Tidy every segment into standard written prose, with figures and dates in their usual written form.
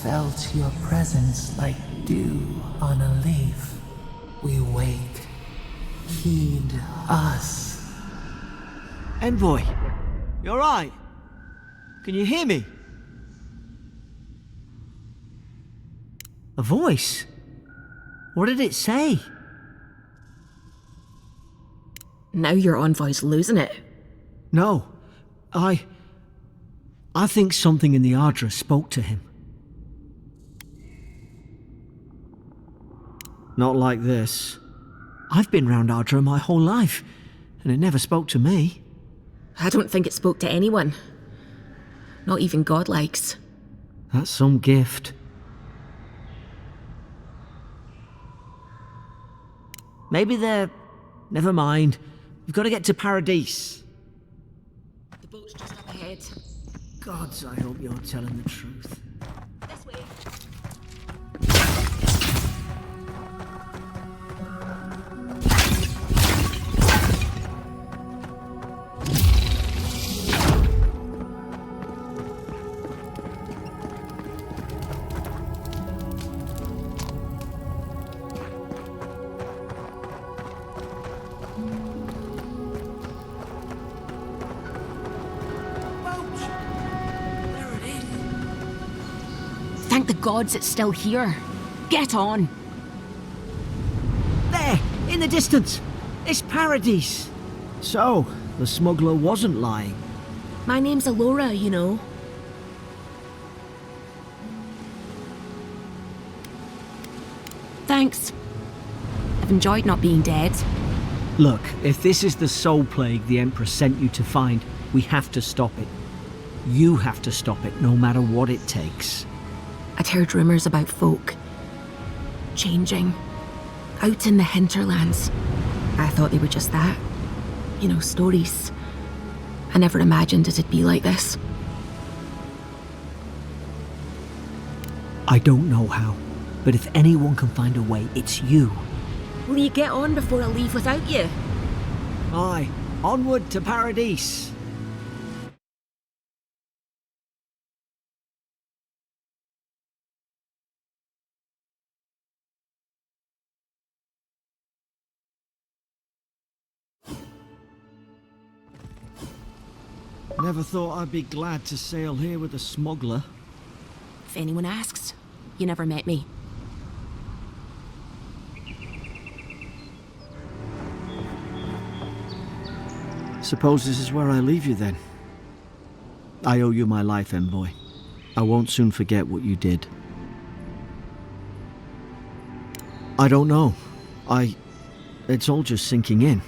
felt your presence like dew on a leaf. We wait. Heed us. Envoy, you alright? Can you hear me? A voice? What did it say? Now your envoy's losing it. No, I think something in the Ardra spoke to him. Not like this. I've been round Ardra my whole life, and it never spoke to me. I don't think it spoke to anyone. Not even godlikes. That's some gift. Maybe they're... Never mind. We've got to get to Paradise. The boat's just up ahead. Gods, I hope you're telling the truth. This way. Thank the gods it's still here. Get on. There, in the distance. It's Paradise. So, the smuggler wasn't lying. My name's Alora, you know. Thanks. I've enjoyed not being dead. Look, if this is the soul plague the Emperor sent you to find, we have to stop it. You have to stop it, no matter what it takes. I'd heard rumours about folk changing out in the hinterlands. I thought they were just that. You know, stories. I never imagined it'd be like this. I don't know how, but if anyone can find a way, it's you. Will you get on before I leave without you? Aye, onward to Paradise. Never thought I'd be glad to sail here with a smuggler. If anyone asks, you never met me. Suppose this is where I leave you then. I owe you my life, Envoy. I won't soon forget what you did. I don't know. It's all just sinking in.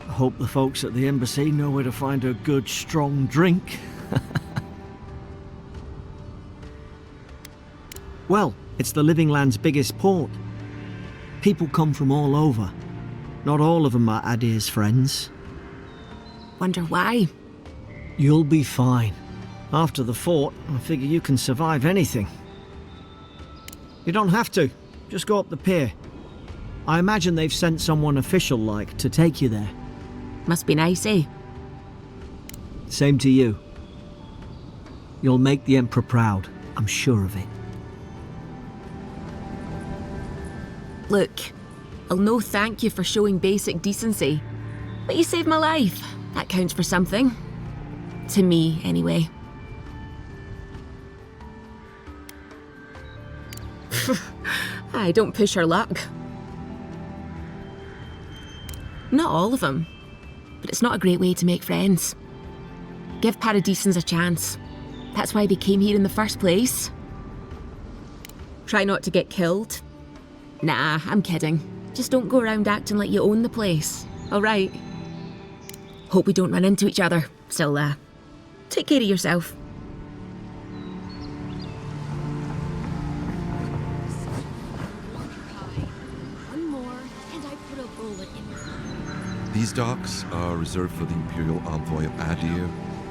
I hope the folks at the embassy know where to find a good, strong drink. Well, it's the Living Land's biggest port. People come from all over. Not all of them are Adir's friends. Wonder why? You'll be fine. After the fort, I figure you can survive anything. You don't have to. Just go up the pier. I imagine they've sent someone official-like to take you there. Must be nice, eh? Same to you. You'll make the Emperor proud, I'm sure of it. Look, I'll no thank you for showing basic decency. But you saved my life. That counts for something. To me, anyway. I don't push her luck. Not all of them, but it's not a great way to make friends. Give Paradisans a chance. That's why they came here in the first place. Try not to get killed. Nah, I'm kidding. Just don't go around acting like you own the place, alright? Hope we don't run into each other. Still, take care of yourself. One more, and I put a bullet in. These docks are reserved for the Imperial Envoy of Adir.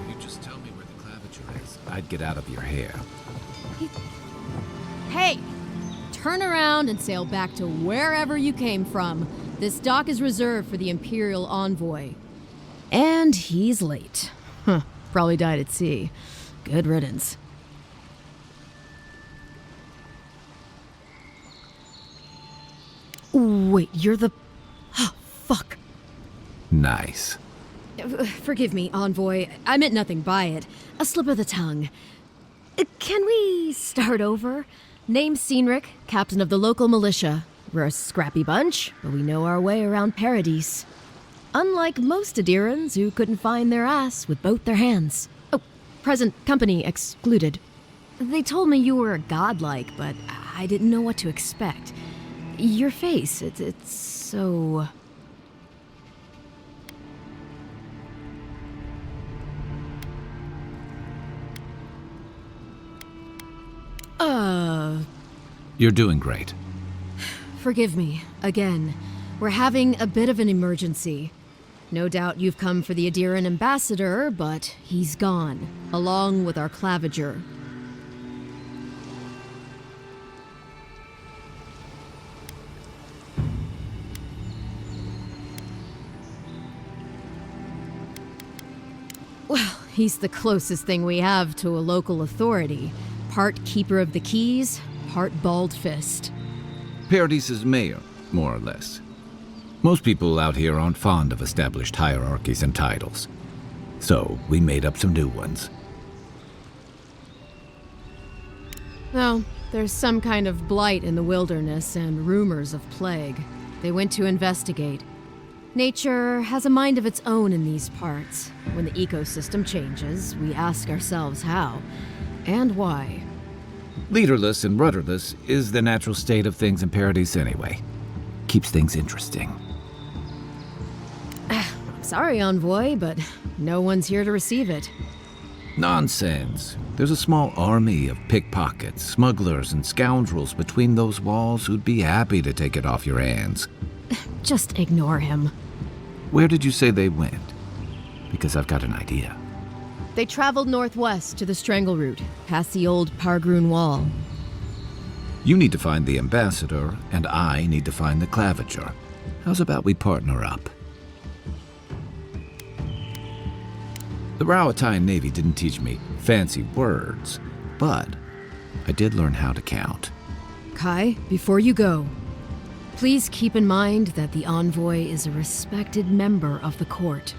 You just tell me where the claviture is. I'd get out of your hair. Hey! Turn around and sail back to wherever you came from. This dock is reserved for the Imperial Envoy. And he's late. Huh, probably died at sea. Good riddance. Wait, you're the... Oh, fuck. Nice. Forgive me, Envoy. I meant nothing by it. A slip of the tongue. Can we start over? Name's Cynric, captain of the local militia. We're a scrappy bunch, but we know our way around Paradise. Unlike most Adirans who couldn't find their ass with both their hands. Oh, present company excluded. They told me you were godlike, but I didn't know what to expect. Your face, it's so... You're doing great. Forgive me, again. We're having a bit of an emergency. No doubt you've come for the Adiran ambassador, but he's gone, along with our claviger. Well, he's the closest thing we have to a local authority. Part keeper of the keys, part bald fist. Paradise's mayor, more or less. Most people out here aren't fond of established hierarchies and titles. So, we made up some new ones. Well, there's some kind of blight in the wilderness and rumors of plague. They went to investigate. Nature has a mind of its own in these parts. When the ecosystem changes, we ask ourselves how and why. Leaderless and rudderless is the natural state of things in Paradise anyway. Keeps things interesting. I'm sorry, Envoy, but no one's here to receive it. Nonsense. There's a small army of pickpockets, smugglers, and scoundrels between those walls who'd be happy to take it off your hands. Just ignore him. Where did you say they went? Because I've got an idea. They traveled northwest to the Strangle Route, past the old Pargroon Wall. You need to find the ambassador, and I need to find the claviger. How's about we partner up? The Rawatine Navy didn't teach me fancy words, but I did learn how to count. Kai, before you go, please keep in mind that the Envoy is a respected member of the court.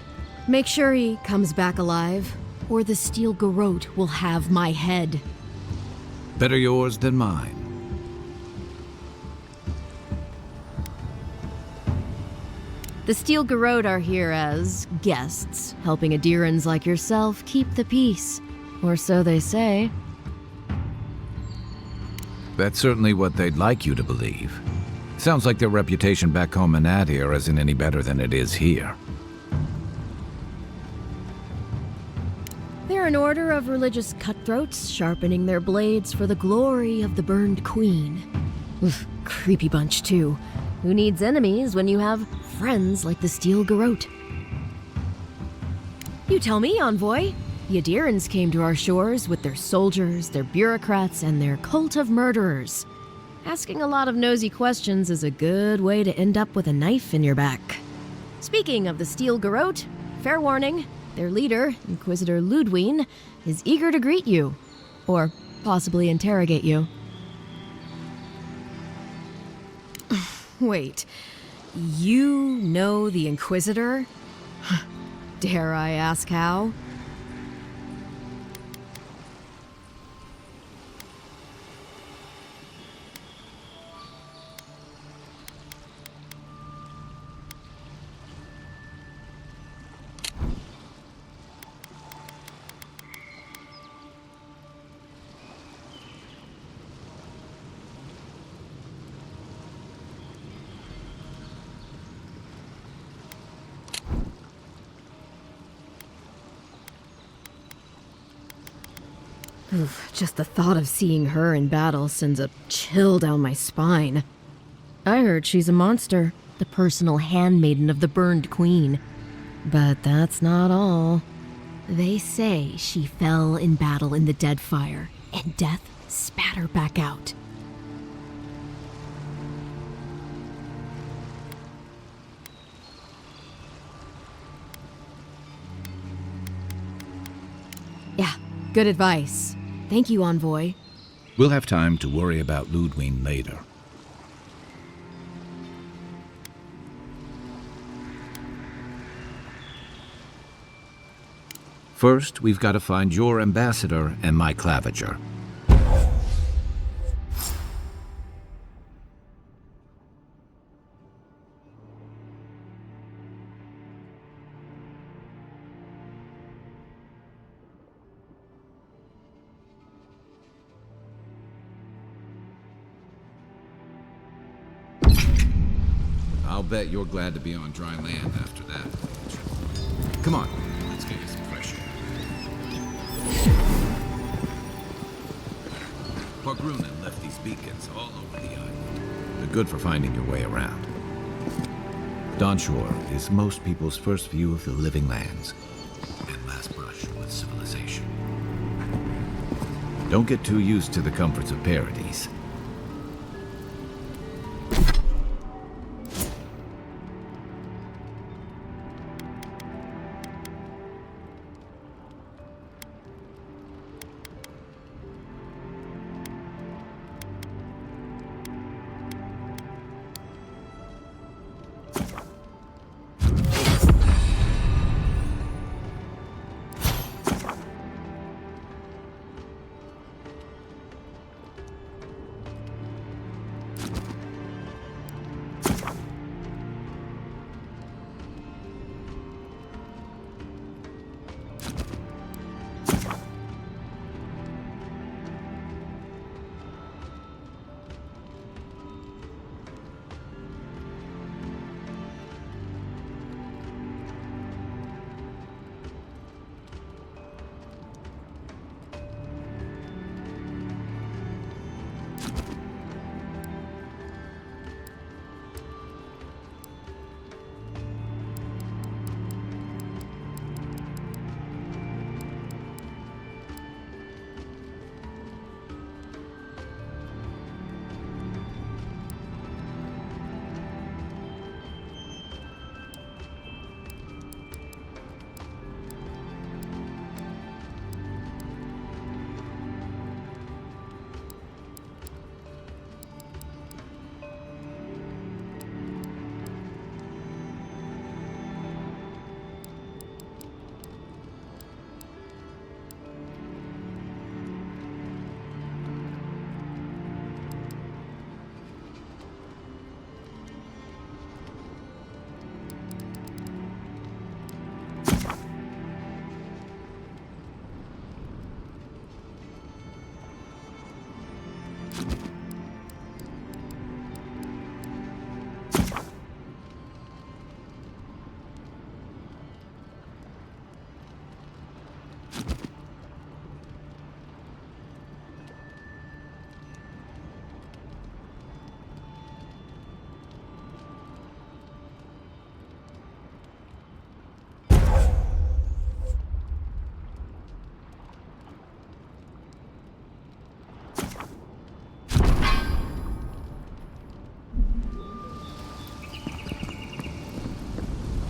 Make sure he comes back alive, or the Steel Garrote will have my head. Better yours than mine. The Steel Garrote are here as guests, helping Adirans like yourself keep the peace. Or so they say. That's certainly what they'd like you to believe. Sounds like their reputation back home in Adir isn't any better than it is here. They're an order of religious cutthroats, sharpening their blades for the glory of the burned queen. Oof, creepy bunch, too. Who needs enemies when you have friends like the Steel Garrote? You tell me, Envoy. The Adirans came to our shores with their soldiers, their bureaucrats, and their cult of murderers. Asking a lot of nosy questions is a good way to end up with a knife in your back. Speaking of the Steel Garrote, fair warning, their leader, Inquisitor Ludwine, is eager to greet you. Or possibly interrogate you. Wait, you know the Inquisitor? Dare I ask how? Oof, just the thought of seeing her in battle sends a chill down my spine. I heard she's a monster, the personal handmaiden of the burned queen. But that's not all. They say she fell in battle in the Deadfire, and death spat her back out. Yeah, good advice. Thank you, Envoy. We'll have time to worry about Ludwine later. First, we've got to find your ambassador and my claviger. I'll bet you're glad to be on dry land after that. Come on, let's get you some fresh air. Pargrunen left these beacons all over the island. They're good for finding your way around. Dawnshore is most people's first view of the living lands and last brush with civilization. Don't get too used to the comforts of Paradise.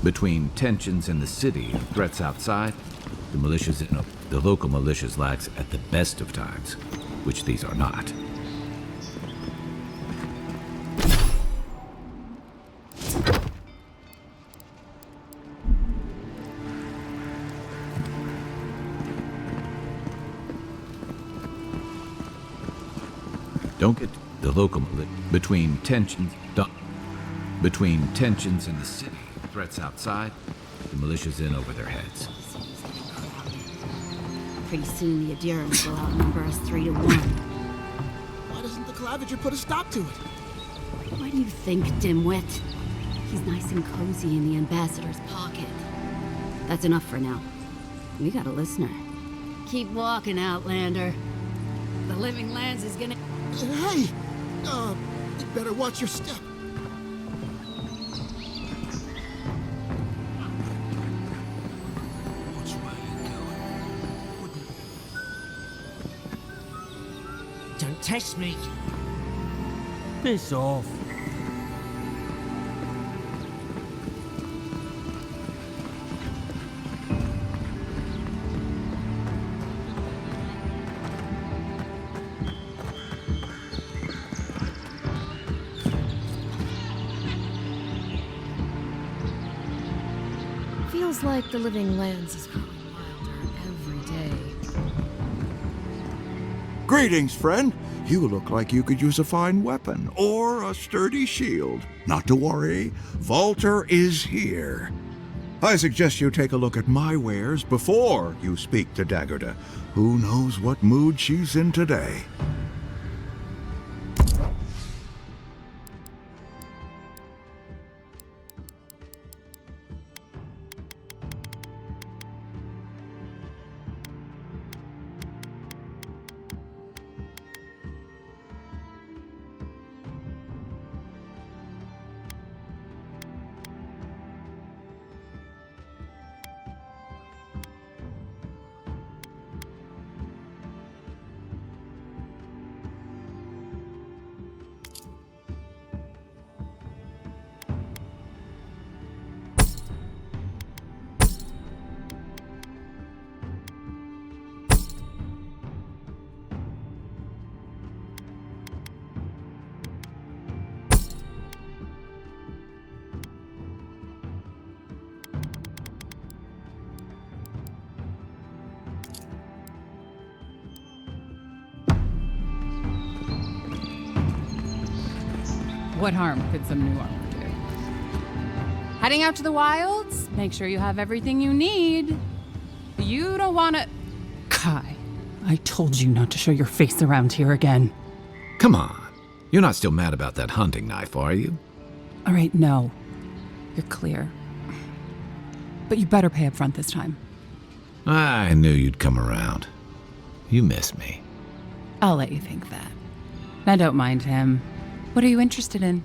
Between tensions in the city and threats outside, the local militias lax at the best of times, which these are not. Don't get the local between tensions in the city. Threats outside, the militia's in over their heads. Pretty soon the adherents will outnumber us 3-1. Why doesn't the claviger put a stop to it? Why do you think, dimwit? He's nice and cozy in the ambassador's pocket. That's enough for now. We got a listener. Keep walking, Outlander. The living lands is gonna... Hey! You better watch your step. Don't test me. Piss off. Feels like the living lands is growing wilder Greetings, friend. You look like you could use a fine weapon or a sturdy shield. Not to worry, Volter is here. I suggest you take a look at my wares before you speak to Daggerda. Who knows what mood she's in today? What harm could some new armor do? Heading out to the wilds? Make sure you have everything you need. You don't want to... Kai, I told you not to show your face around here again. Come on. You're not still mad about that hunting knife, are you? All right, no. You're clear. But you better pay up front this time. I knew you'd come around. You miss me. I'll let you think that. Now don't mind him. What are you interested in?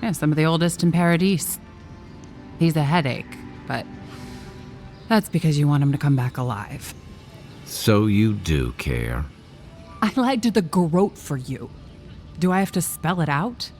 Yeah, some of the oldest in Paradise. He's a headache, but that's because you want him to come back alive. So you do care. I lied to the Garrote for you. Do I have to spell it out?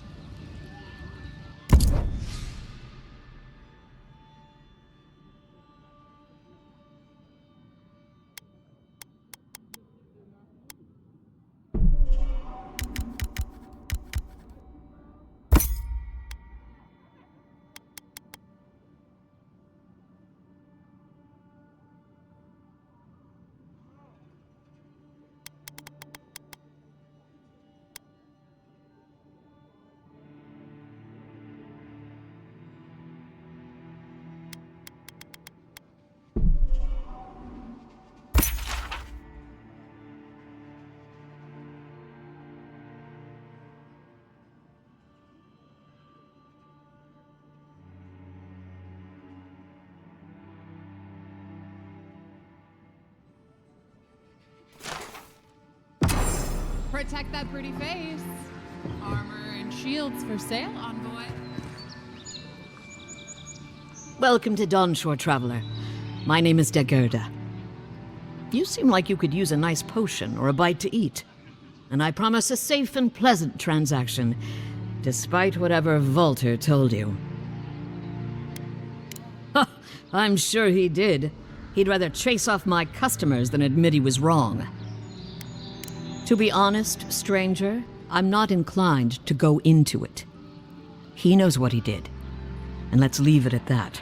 Protect that pretty face. Armor and shields for sale, envoy. Welcome to Dawnshore, Traveler. My name is Daggerda. You seem like you could use a nice potion or a bite to eat. And I promise a safe and pleasant transaction, despite whatever Volter told you. Ha! I'm sure he did. He'd rather chase off my customers than admit he was wrong. To be honest, stranger, I'm not inclined to go into it. He knows what he did, and let's leave it at that.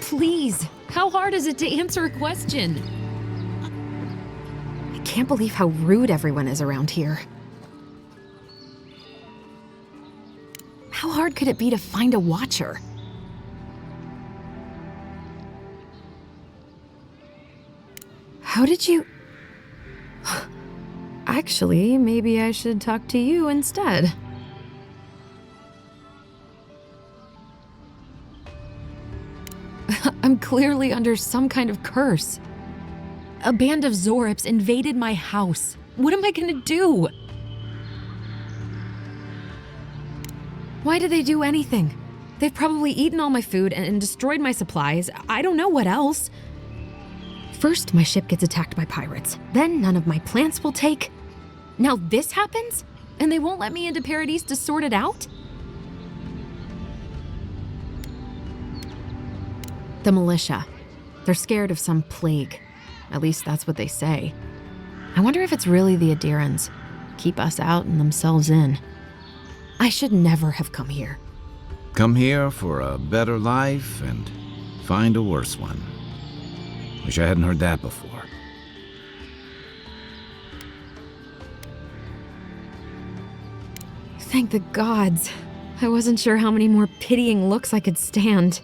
Please, how hard is it to answer a question? I can't believe how rude everyone is around here. How hard could it be to find a watcher? How did you... Actually, maybe I should talk to you instead. I'm clearly under some kind of curse. A band of Zorips invaded my house. What am I gonna do? Why did they do anything? They've probably eaten all my food and destroyed my supplies. I don't know what else. First, my ship gets attacked by pirates. Then none of my plants will take. Now this happens? And they won't let me into Paradise to sort it out? The militia. They're scared of some plague. At least that's what they say. I wonder if it's really the Adirans. Keep us out and themselves in. I should never have come here. Come here for a better life and find a worse one. Wish I hadn't heard that before. Thank the gods. I wasn't sure how many more pitying looks I could stand.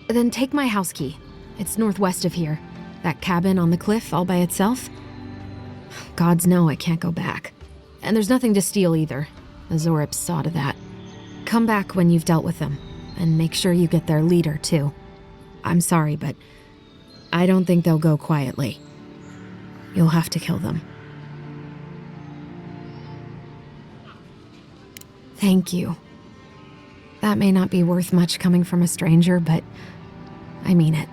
Then take my house key. It's northwest of here. That cabin on the cliff all by itself. Gods know I can't go back. And there's nothing to steal either. The Zoribs saw to that. Come back when you've dealt with them, and make sure you get their leader, too. I'm sorry, but I don't think they'll go quietly. You'll have to kill them. Thank you. That may not be worth much coming from a stranger, but I mean it.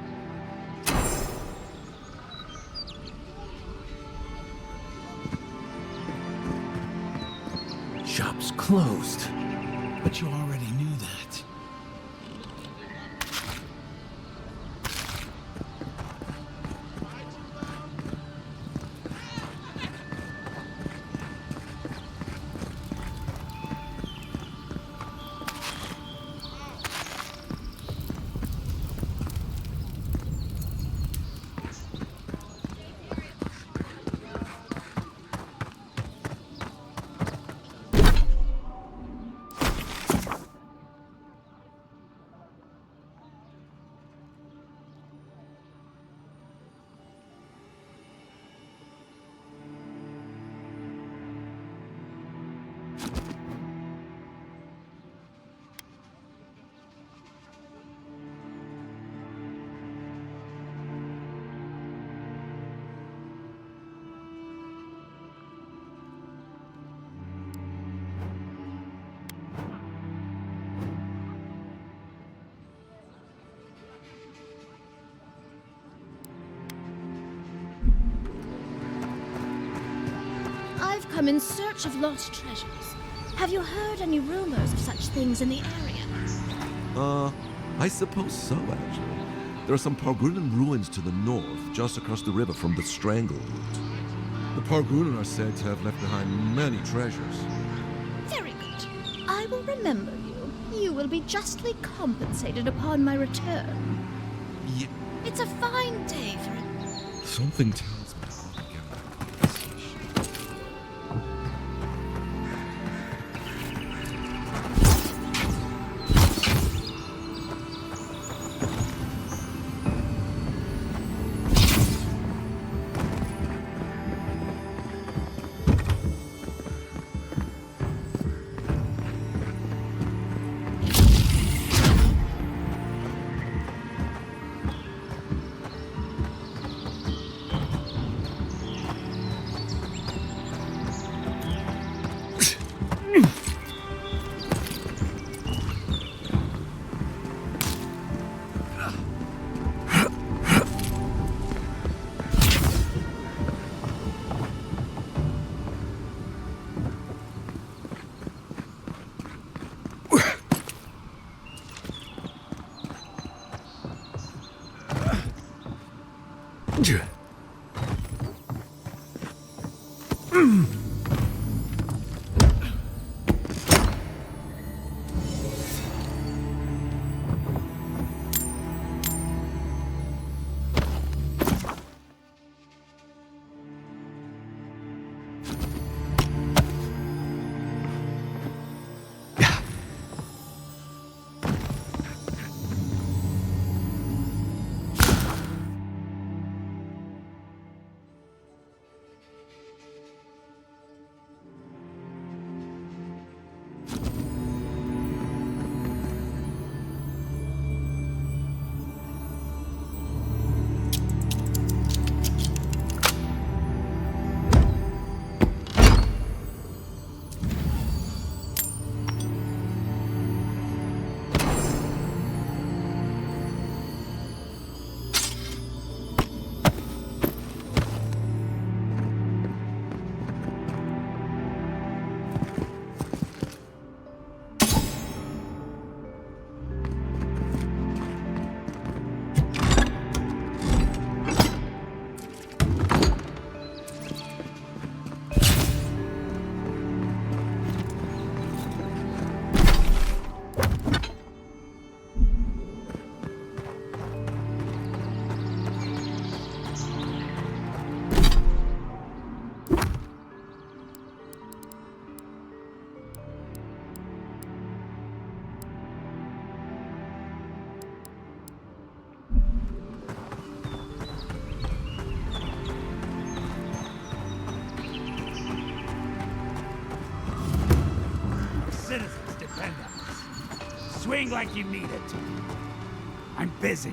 Shop's closed, but you already knew that. I've come in search of lost treasures. Have you heard any rumors of such things in the area? I suppose so, actually. There are some Pargunan ruins to the north, just across the river from the Strangleroot. The Pargunan are said to have left behind many treasures. Very good. I will remember you. You will be justly compensated upon my return. Yeah. It's a fine day for it. Something tells me I'll get back to this issue. Swing like you mean it. I'm busy.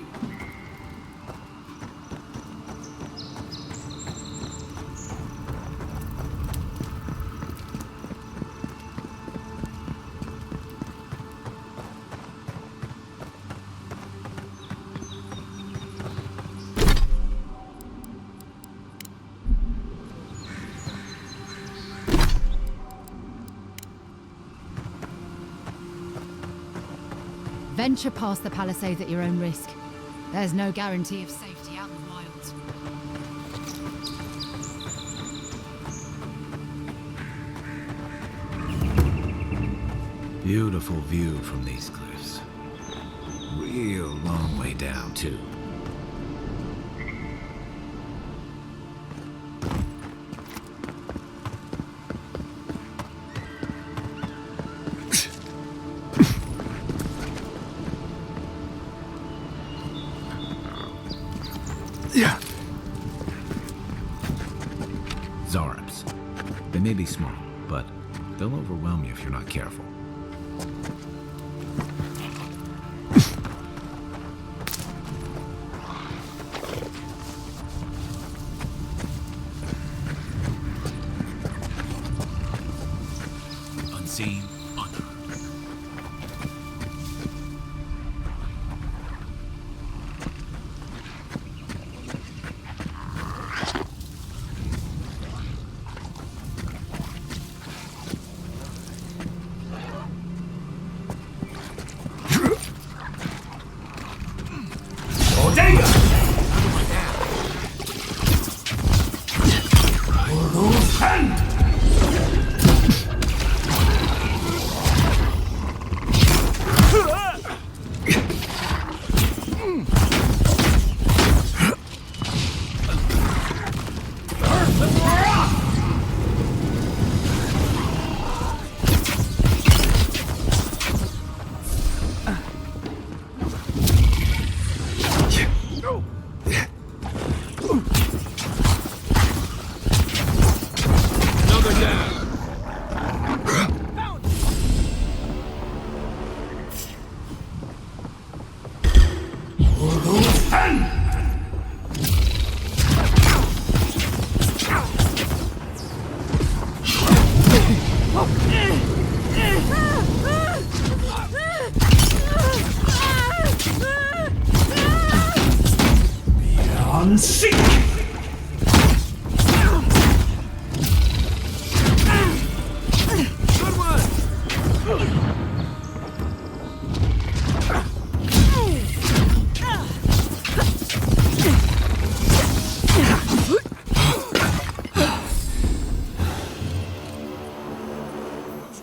Venture past the palisades at your own risk. There's no guarantee of safety out in the wilds. Beautiful view from these cliffs. Real long way down, too. Yeah. Zarps. They may be small, but they'll overwhelm you if you're not careful. Unseen, unarmed.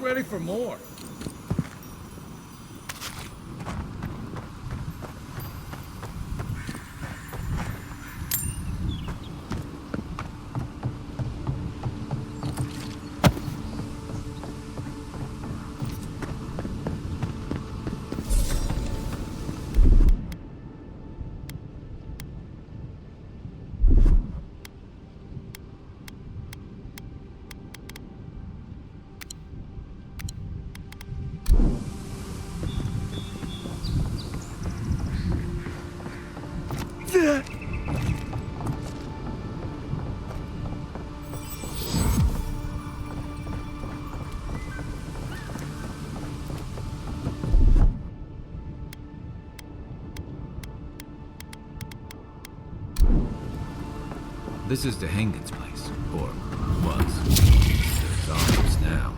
Ready for more. This is the Hengen's place, or was. There's ours now.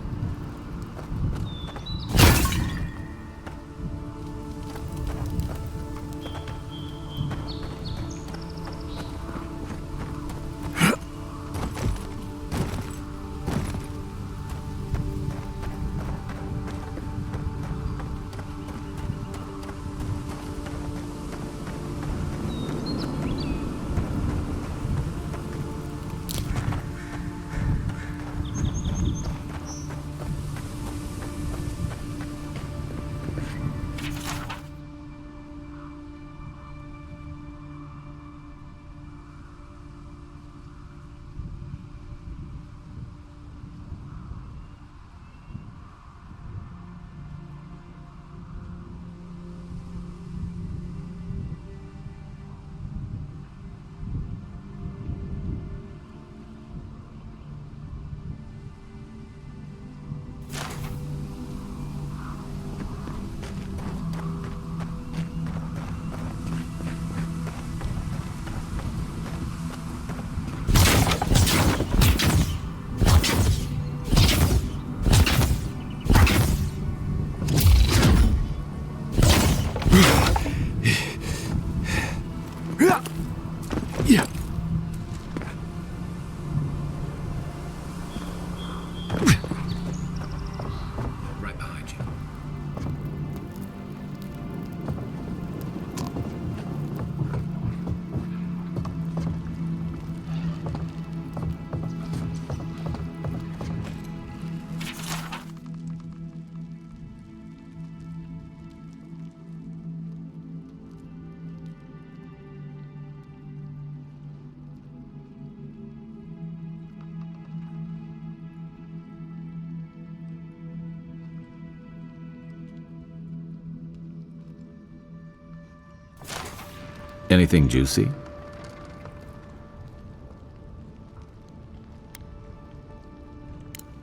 Anything juicy?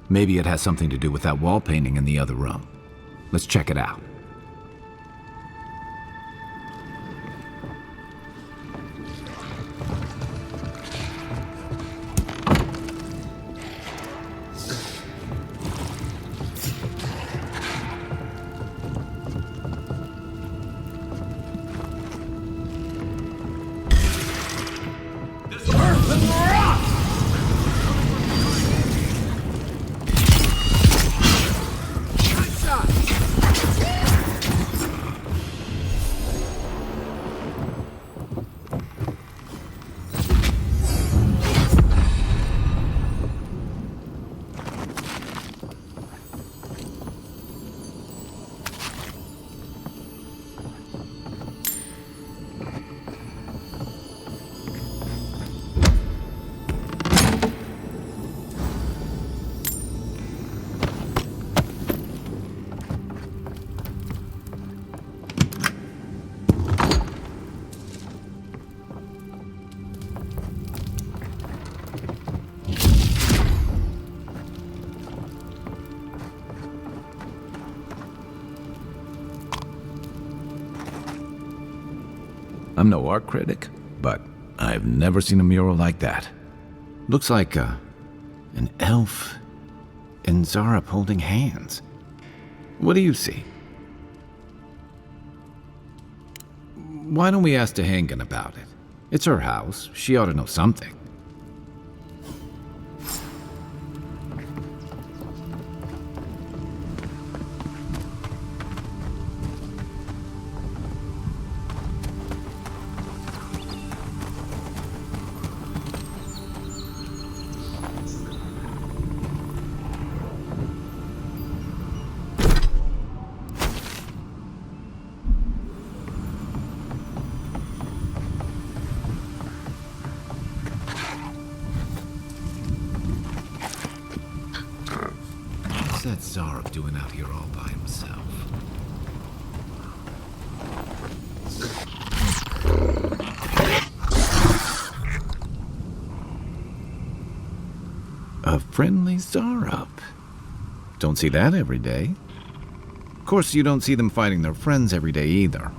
Maybe it has something to do with that wall painting in the other room. Let's check it out. I'm no art critic, but I've never seen a mural like that. Looks like an elf and Zara holding hands. What do you see? Why don't we ask Tehangan about it? It's her house. She ought to know something. What's that Zarek doing out here all by himself? A friendly Zarup. Don't see that every day. Of course, you don't see them fighting their friends every day either.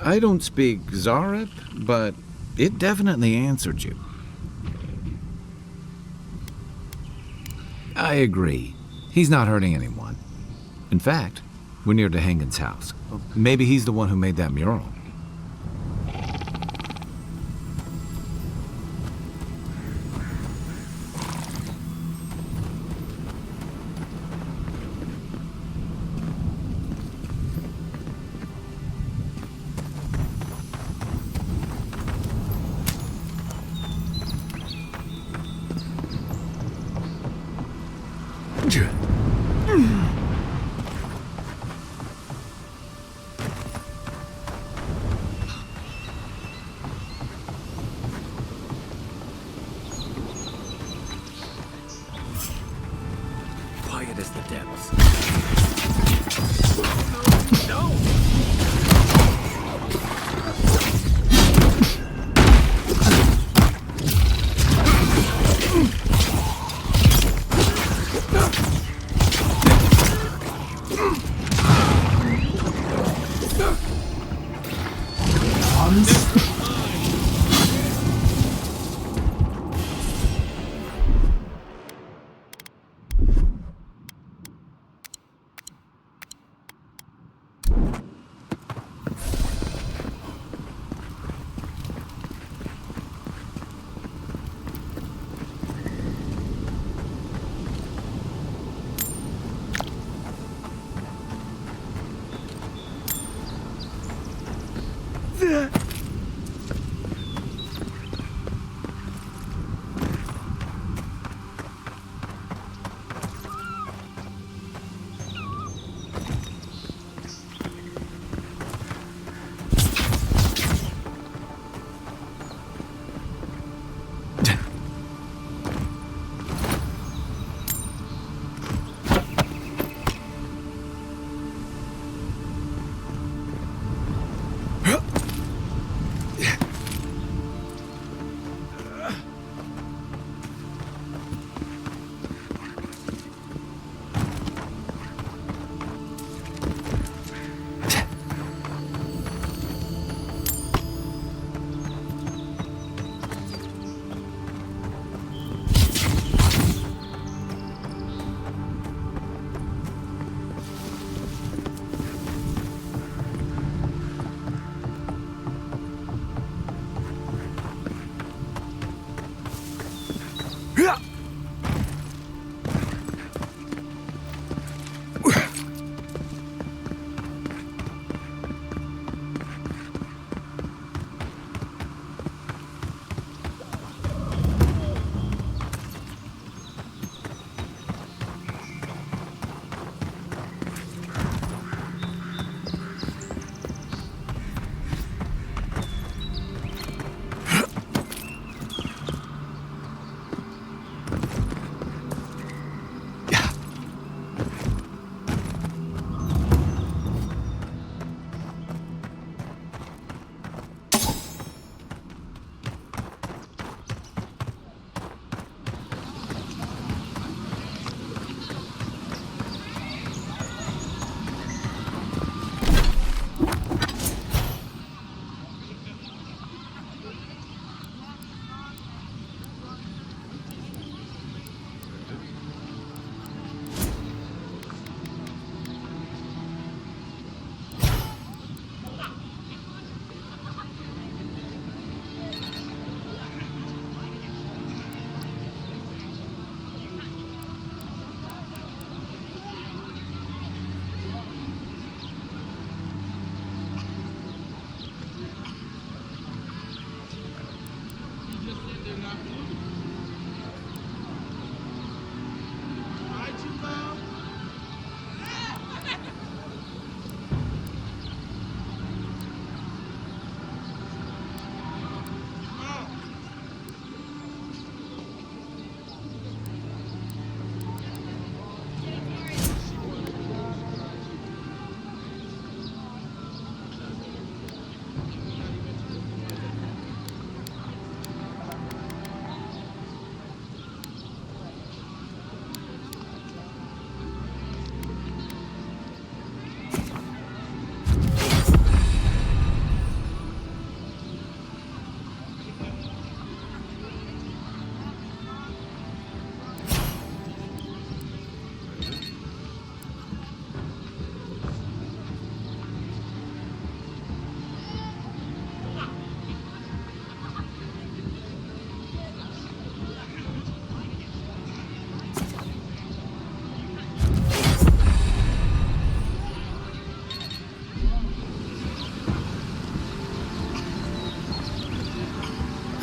I don't speak Zarep, but it definitely answered you. I agree. He's not hurting anyone. In fact, we're near Tehangan's house. Maybe he's the one who made that mural. Quiet as the depths. No!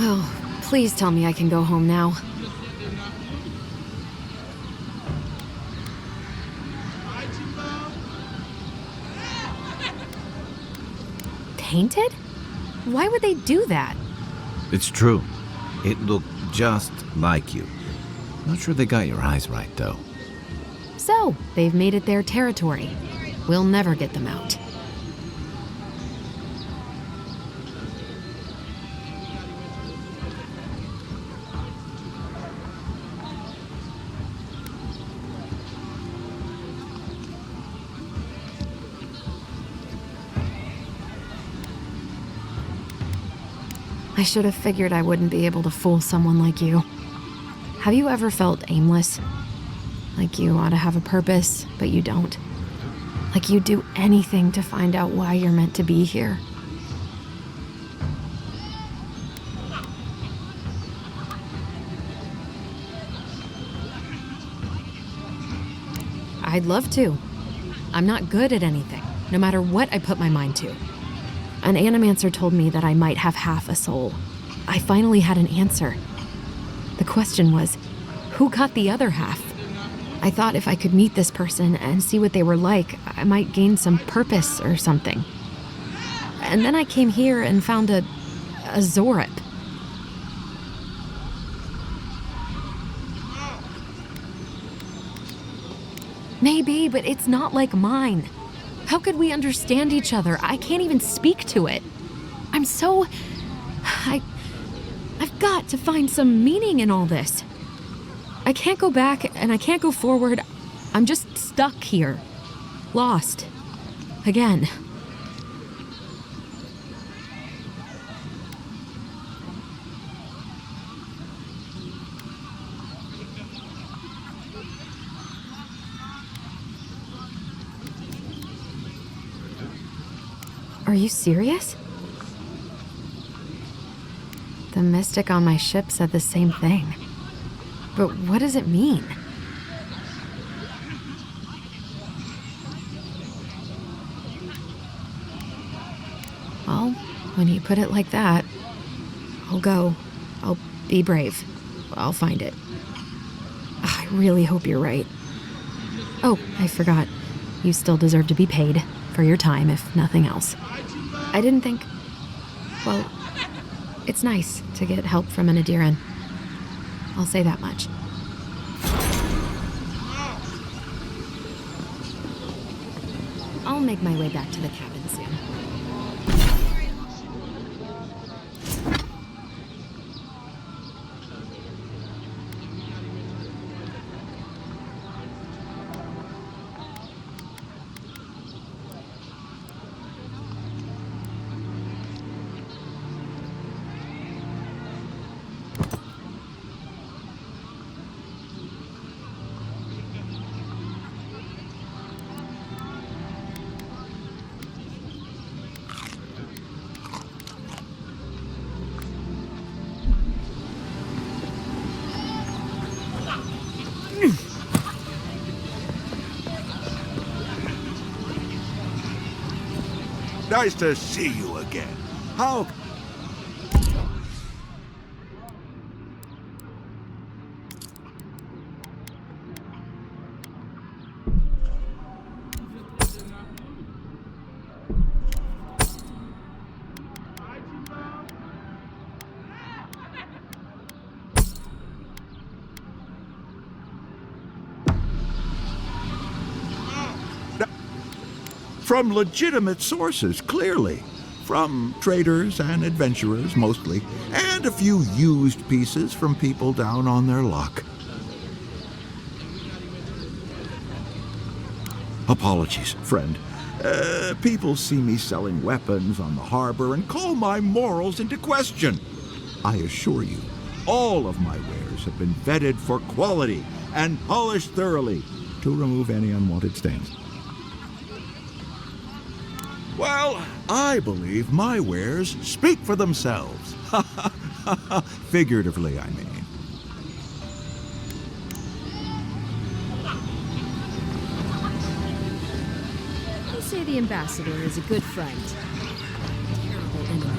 Oh, please tell me I can go home now. Tainted? Why would they do that? It's true. It looked just like you. Not sure they got your eyes right, though. So, they've made it their territory. We'll never get them out. I should have figured I wouldn't be able to fool someone like you. Have you ever felt aimless? Like you ought to have a purpose, but you don't? Like you'd do anything to find out why you're meant to be here? I'd love to. I'm not good at anything, no matter what I put my mind to. An animancer told me that I might have half a soul. I finally had an answer. The question was, who got the other half? I thought if I could meet this person and see what they were like, I might gain some purpose or something. And then I came here and found a Zorip. Maybe, but it's not like mine. How could we understand each other? I can't even speak to it. I've got to find some meaning in all this. I can't go back and I can't go forward. I'm just stuck here. Lost. Again. Are you serious? The mystic on my ship said the same thing. But what does it mean? Well, when you put it like that, I'll go. I'll be brave. I'll find it. I really hope you're right. Oh, I forgot. You still deserve to be paid for your time, if nothing else. I didn't think... Well, it's nice to get help from an Adiran. I'll say that much. I'll make my way back to the cabin soon. Nice to see you again. How... From legitimate sources, clearly. From traders and adventurers, mostly. And a few used pieces from people down on their luck. Apologies, friend. People see me selling weapons on the harbor and call my morals into question. I assure you, all of my wares have been vetted for quality and polished thoroughly to remove any unwanted stains. Well, I believe my wares speak for themselves. Figuratively, I mean. You say the ambassador is a good friend. Terrible enemy.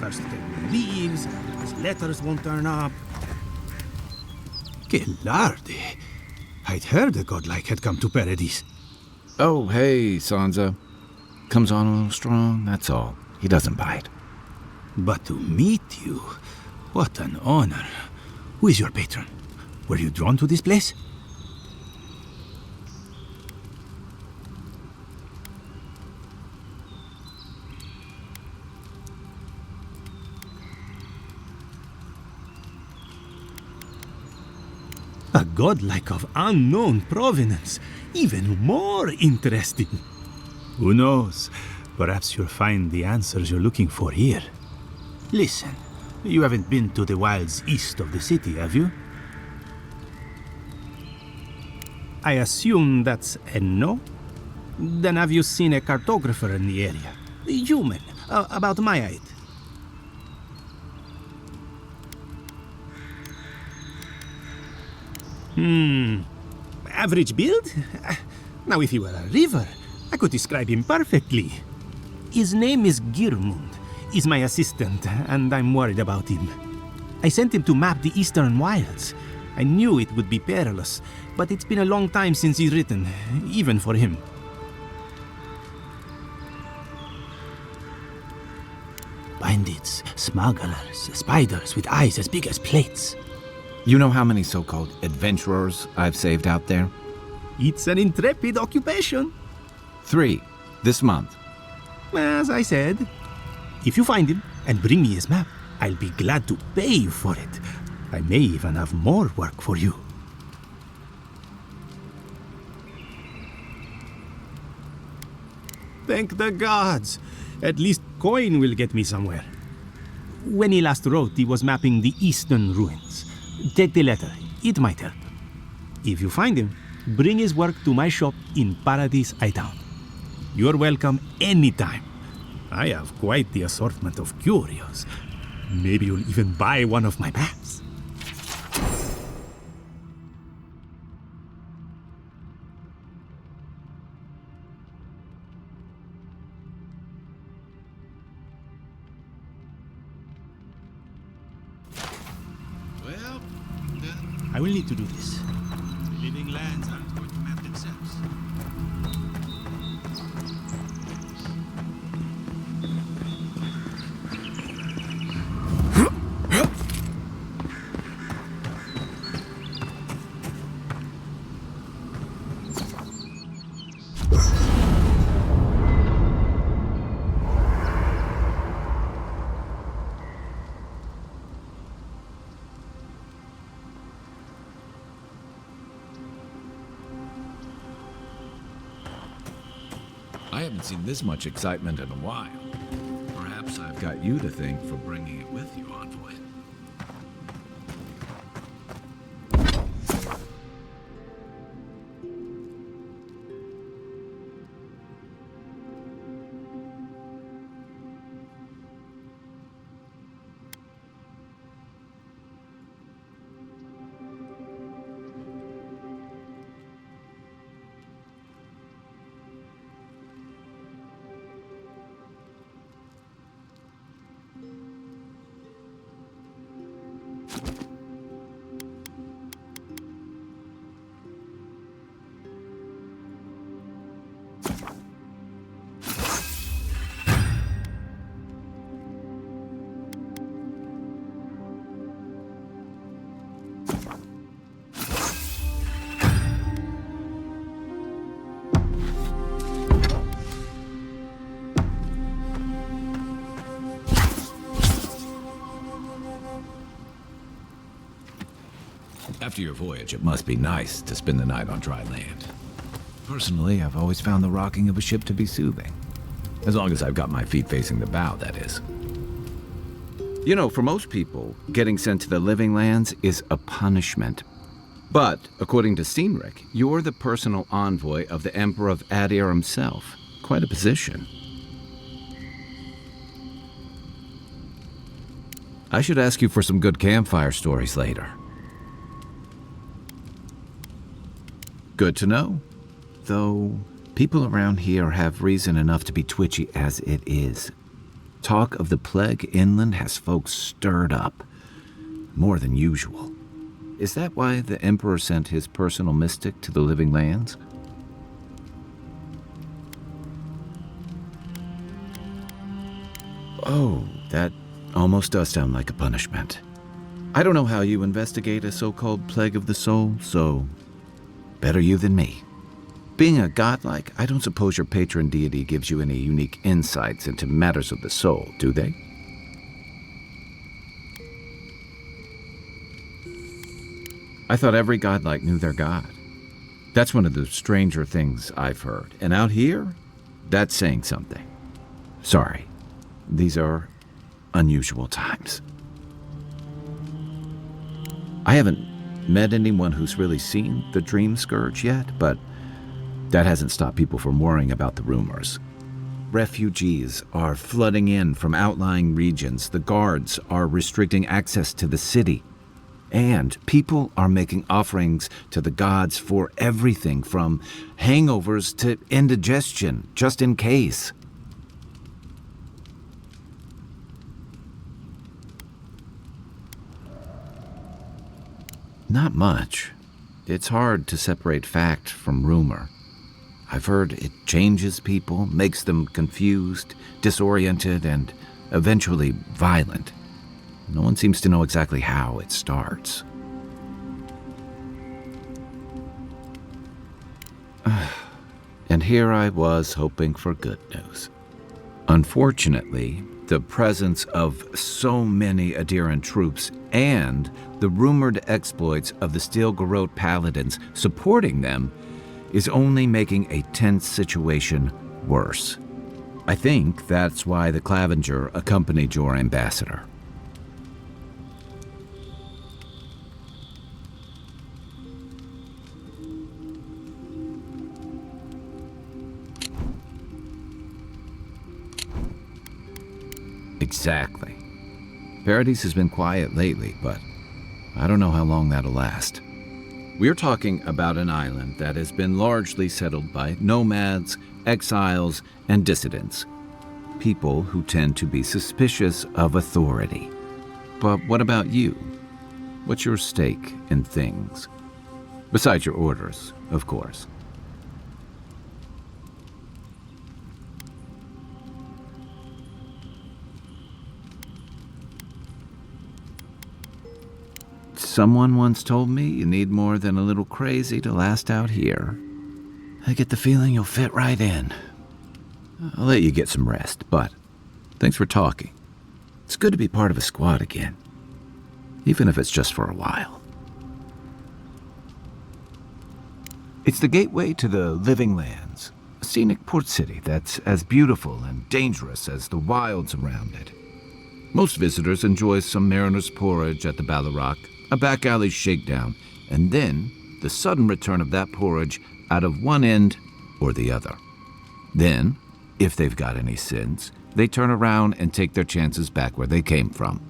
First Ken leaves, his letters won't turn up. Que larde. I'd heard a godlike had come to Paradise. Oh, hey, Sansa. Comes on a little strong, that's all. He doesn't bite. But to meet you, what an honor. Who is your patron? Were you drawn to this place? A godlike of unknown provenance. Even more interesting. Who knows? Perhaps you'll find the answers you're looking for here. Listen, you haven't been to the wilds east of the city, have you? I assume that's a no? Then have you seen a cartographer in the area? A human, about my height. Average build? Now if he were a river, I could describe him perfectly. His name is Girmund. He's my assistant, and I'm worried about him. I sent him to map the eastern wilds. I knew it would be perilous, but it's been a long time since he's written, even for him. bandits, smugglers, spiders with eyes as big as plates. You know how many so-called adventurers I've saved out there? It's an intrepid occupation. 3 this month. As I said, if you find him and bring me his map, I'll be glad to pay you for it. I may even have more work for you. Thank the gods! At least coin will get me somewhere. When he last wrote, he was mapping the eastern ruins. Take the letter. It might help. If you find him, bring his work to my shop in Paradise Town. You're welcome anytime. I have quite the assortment of curios. Maybe you'll even buy one of my maps. Well, I will need to do this. Living lands aren't going to map themselves. I haven't seen this much excitement in a while. Perhaps I've got you to thank for bringing it with you, Envoy. After your voyage, it must be nice to spend the night on dry land. Personally, I've always found the rocking of a ship to be soothing. As long as I've got my feet facing the bow, that is. You know, for most people, getting sent to the living lands is a punishment. But, according to Cynric, you're the personal envoy of the Emperor of Adir himself. Quite a position. I should ask you for some good campfire stories later. Good to know. Though, people around here have reason enough to be twitchy as it is. Talk of the plague inland has folks stirred up. More than usual. Is that why the Emperor sent his personal mystic to the living lands? Oh, that almost does sound like a punishment. I don't know how you investigate a so-called plague of the soul, so better you than me. Being a godlike, I don't suppose your patron deity gives you any unique insights into matters of the soul, do they? I thought every godlike knew their god. That's one of the stranger things I've heard. And out here, that's saying something. Sorry, these are unusual times. I haven't met anyone who's really seen the Dream Scourge yet, but that hasn't stopped people from worrying about the rumors. Refugees are flooding in from outlying regions. The guards are restricting access to the city. And people are making offerings to the gods for everything from hangovers to indigestion, just in case. Not much. It's hard to separate fact from rumor. I've heard it changes people, makes them confused, disoriented, and eventually violent. No one seems to know exactly how it starts. And here I was hoping for good news. Unfortunately, the presence of so many Adiran troops and the rumored exploits of the Steel Garrote paladins supporting them is only making a tense situation worse. I think that's why the Clavenger accompanied your ambassador. Exactly. Paradise has been quiet lately, but I don't know how long that'll last. We're talking about an island that has been largely settled by nomads, exiles, and dissidents. People who tend to be suspicious of authority. But what about you? What's your stake in things? Besides your orders, of course. Someone once told me you need more than a little crazy to last out here. I get the feeling you'll fit right in. I'll let you get some rest, but thanks for talking. It's good to be part of a squad again, even if it's just for a while. It's the gateway to the Living Lands, a scenic port city that's as beautiful and dangerous as the wilds around it. Most visitors enjoy some mariner's porridge at the Ballarrock, a back alley shakedown, and then the sudden return of that porridge out of one end or the other. Then, if they've got any sense, they turn around and take their chances back where they came from,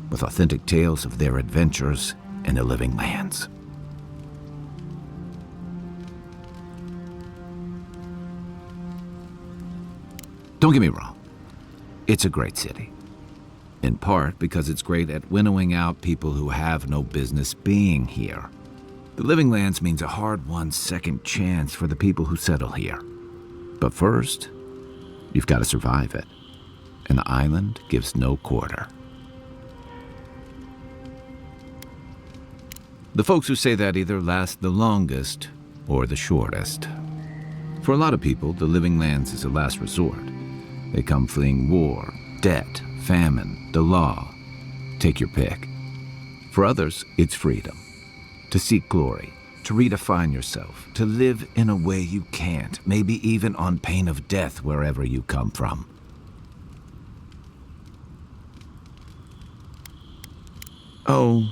with authentic tales of their adventures in the Living Lands. Don't get me wrong, it's a great city. In part because it's great at winnowing out people who have no business being here. The Living Lands means a hard-won second chance for the people who settle here. But first, you've got to survive it. And the island gives no quarter. The folks who say that either last the longest or the shortest. For a lot of people, the Living Lands is a last resort. They come fleeing war, debt, famine, the law. Take your pick. For others, it's freedom. To seek glory, to redefine yourself, to live in a way you can't, maybe even on pain of death wherever you come from. Oh,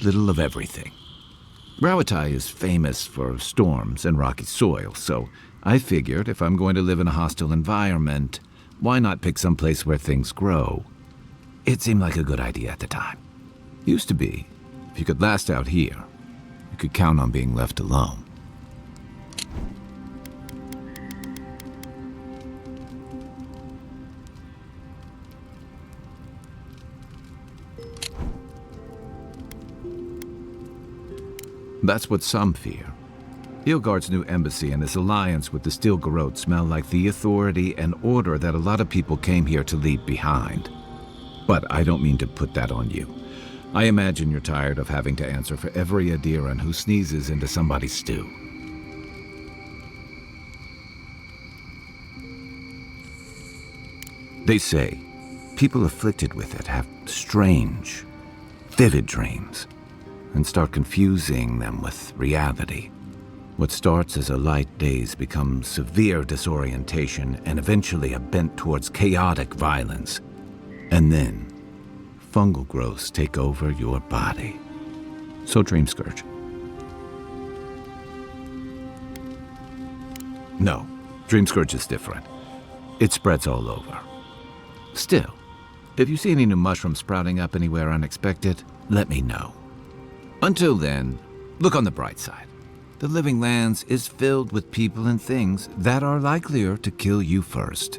little of everything. Rawatai is famous for storms and rocky soil, so I figured if I'm going to live in a hostile environment, why not pick some place where things grow? It seemed like a good idea at the time. Used to be, if you could last out here, you could count on being left alone. That's what some fear. Ilgard's new embassy and his alliance with the Steel Garrote smell like the authority and order that a lot of people came here to leave behind. But I don't mean to put that on you. I imagine you're tired of having to answer for every Adiran who sneezes into somebody's stew. They say people afflicted with it have strange, vivid dreams and start confusing them with reality. What starts as a light daze becomes severe disorientation and eventually a bent towards chaotic violence. And then, fungal growths take over your body. So Dream Scourge. No, Dream Scourge is different. It spreads all over. Still, if you see any new mushrooms sprouting up anywhere unexpected, let me know. Until then, look on the bright side. The Living Lands is filled with people and things that are likelier to kill you first.